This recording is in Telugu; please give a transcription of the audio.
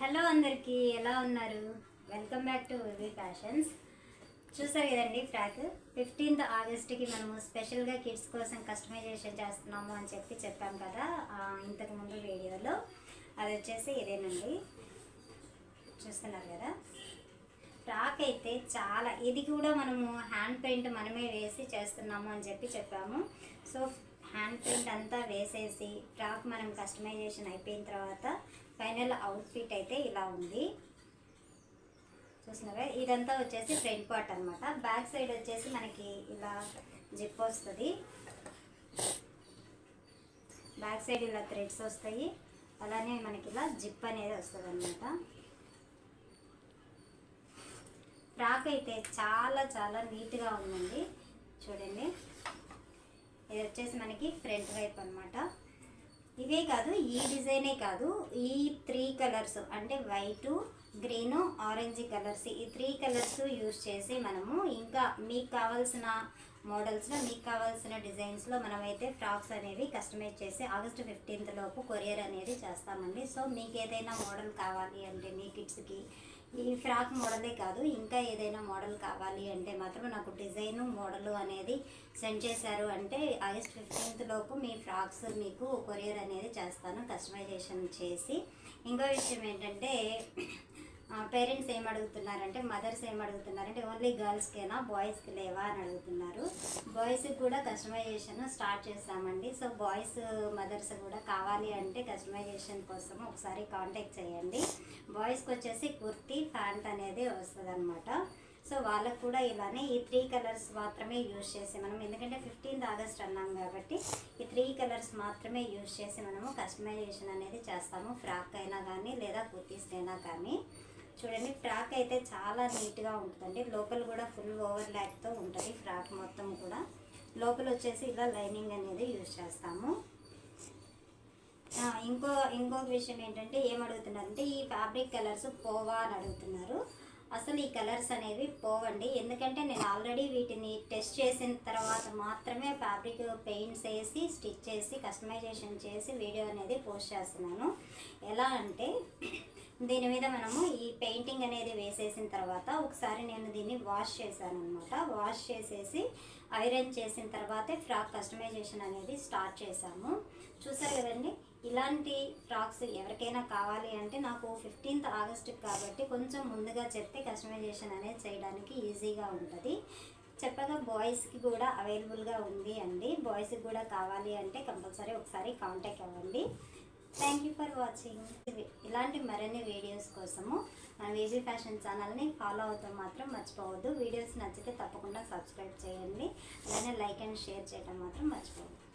హలో అందరికీ ఎలా ఉన్నారు? Welcome back to VV fashions. చూసారు కదండి, ఫ్రాక్ 15th ఆగస్ట్కి మనము స్పెషల్గా కిడ్స్ కోసం కస్టమైజేషన్ చేస్తున్నాము అని చెప్పాం కదా ఇంతకుముందు వీడియోలో. అది వచ్చేసి ఇదేనండి, చూస్తున్నారు కదా. ఫ్రాక్ అయితే చాలా, ఇది కూడా మనము హ్యాండ్ పెయింట్ మనమే వేసి చేస్తున్నాము అని చెప్పాము. సో హ్యాండ్ పెయింట్ అంతా వేసేసి ఫ్రాక్ మనం కస్టమైజేషన్ అయిపోయిన తర్వాత ఫైనల్ అవుట్ఫిట్ అయితే ఇలా ఉంది. చూసినారా, ఇదంతా వచ్చేసి ఫ్రంట్ పార్ట్ అనమాట. బ్యాక్ సైడ్ వచ్చేసి మనకి ఇలా జిప్ వస్తుంది, బ్యాక్ సైడ్ ఇలా థ్రెడ్స్ వస్తాయి, అలానే మనకి ఇలా జిప్ అనేది వస్తుంది అనమాట. ఫ్రాక్ అయితే చాలా చాలా నీట్గా ఉందండి, చూడండి. ఇది వచ్చేసి మనకి ఫ్రంట్ వైపు అనమాట. ఇవే కాదు, ఈ డిజైనే కాదు, ఈ 3 కలర్స్ అంటే వైటు, గ్రీను, ఆరెంజ్ కలర్స్, ఈ 3 కలర్స్ యూజ్ చేసి మనము ఇంకా మీకు కావాల్సిన మోడల్స్లో, మీకు కావాల్సిన డిజైన్స్లో మనమైతే ఫ్రాక్స్ అనేవి కస్టమైజ్ చేసి ఆగస్ట్ 15th లోపు కొరియర్ అనేది చేస్తామండి. సో మీకు ఏదైనా మోడల్ కావాలి అంటే, మీ కిడ్స్కి ఈ ఫ్రాక్ మోడలే కాదు ఇంకా ఏదైనా మోడల్ కావాలి అంటే మాత్రం నాకు డిజైను మోడలు అనేది సెండ్ చేశారు అంటే ఆగస్ట్ 15th లోపు మీ ఫ్రాక్స్ మీకు కొరియర్ అనేది చేస్తాను కస్టమైజేషన్ చేసి. ఇంకో విషయం ఏంటంటే, పేరెంట్స్ ఏం అడుగుతున్నారంటే, మదర్స్ ఏం అడుగుతున్నారంటే ఓన్లీ గర్ల్స్కేనా, బాయ్స్కి లేవా అని అడుగుతున్నారు. బాయ్స్కి కూడా కస్టమైజేషన్ స్టార్ట్ చేస్తామండి. సో బాయ్స్ మదర్స్ కూడా కావాలి అంటే కస్టమైజేషన్ కోసం ఒకసారి కాంటాక్ట్ చేయండి. బాయ్స్కి వచ్చేసి కుర్తీ, ప్యాంట్ అనేది వస్తుంది అనమాట. సో వాళ్ళకు కూడా ఇలానే ఈ 3 కలర్స్ మాత్రమే యూజ్ చేసి మనం, ఎందుకంటే 15th ఆగస్ట్ అన్నాం కాబట్టి ఈ 3 కలర్స్ మాత్రమే యూజ్ చేసి మనము కస్టమైజేషన్ అనేది చేస్తాము. ఫ్రాక్ అయినా కానీ లేదా కుర్తీస్కైనా కానీ. చూడండి, ఫ్రాక్ అయితే చాలా నీట్గా ఉంటుందండి. లోపల కూడా ఫుల్ ఓవర్ ల్యాక్తో ఉంటుంది ఫ్రాక్ మొత్తం కూడా. లోపల వచ్చేసి ఇలా లైనింగ్ అనేది యూజ్ చేస్తాము. ఇంకొక విషయం ఏంటంటే, ఏమడుగుతున్నారంటే ఈ ఫ్యాబ్రిక్ కలర్స్ పోవా అని అడుగుతున్నారు. అసలు ఈ కలర్స్ అనేవి పోవండి, ఎందుకంటే నేను ఆల్రెడీ వీటిని టెస్ట్ చేసిన తర్వాత మాత్రమే ఫ్యాబ్రిక్ పెయింట్స్ వేసి స్టిచ్ చేసి కస్టమైజేషన్ చేసి వీడియో అనేది పోస్ట్ చేస్తున్నాను. ఎలా అంటే, దీని మీద మనము ఈ పెయింటింగ్ అనేది వేసేసిన తర్వాత ఒకసారి నేను దీన్ని వాష్ చేశాను అనమాట. వాష్ చేసేసి ఐరన్ చేసిన తర్వాతే ఫ్రాక్ కస్టమైజేషన్ అనేది స్టార్ట్ చేశాము. చూసారు కదండి, ఇలాంటి ఫ్రాక్స్ ఎవరికైనా కావాలి అంటే నాకు 15th ఆగస్ట్కి కాబట్టి కొంచెం ముందుగా చెప్తే కస్టమైజేషన్ అనేది చేయడానికి ఈజీగా ఉంటుంది. చెప్పగా బాయ్స్కి కూడా అవైలబుల్గా ఉంది అండి. బాయ్స్కి కూడా కావాలి అంటే కంపల్సరీ ఒకసారి కాంటాక్ట్ అవ్వండి. Thank you for watching. ఇలాంటి మరిన్ని వీడియోస్ కోసము మన వివి ఫ్యాషన్ ఛానల్ని ఫాలో అవుతాం మాత్రం మర్చిపోవద్దు. వీడియోస్ నచ్చితే తప్పకుండా సబ్స్క్రైబ్ చేయండి, అలానే లైక్ అండ్ షేర్ చేయడం మాత్రం మర్చిపోవద్దు.